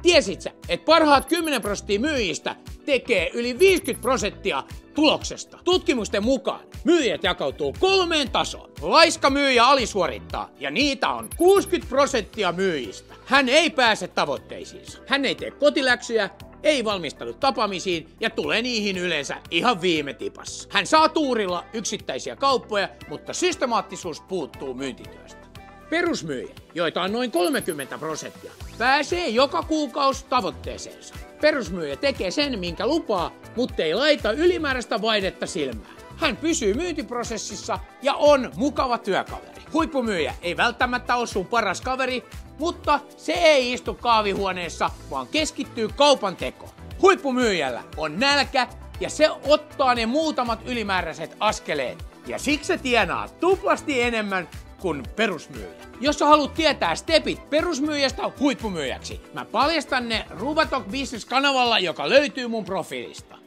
Tiesit sä, että parhaat 10% myyjistä tekee yli 50% tuloksesta? Tutkimusten mukaan myyjät jakautuu 3 tasoon. Laiska myyjä alisuorittaa, ja niitä on 60% myyjistä. Hän ei pääse tavoitteisiinsa. Hän ei tee kotiläksyjä, ei valmistaudu tapaamisiin ja tulee niihin yleensä ihan viime tipassa. Hän saa tuurilla yksittäisiä kauppoja, mutta systemaattisuus puuttuu myyntityöstä. Perusmyyjä, joita on noin 30%, pääsee joka kuukausi tavoitteeseensa. Perusmyyjä tekee sen, minkä lupaa, mutta ei laita ylimääräistä vaihdetta silmään. Hän pysyy myyntiprosessissa ja on mukava työkaveri. Huippumyyjä ei välttämättä ole sun paras kaveri, mutta se ei istu kahvihuoneessa, vaan keskittyy kaupan tekoon. Huippumyyjällä on nälkä ja se ottaa ne muutamat ylimääräiset askeleet. Ja siksi se tienaa tuplasti enemmän kuin perusmyyjä. Jos sä haluat tietää stepit perusmyyjästä huippumyyjäksi, mä paljastan ne Rubatalk Business -kanavalla, joka löytyy mun profiilista.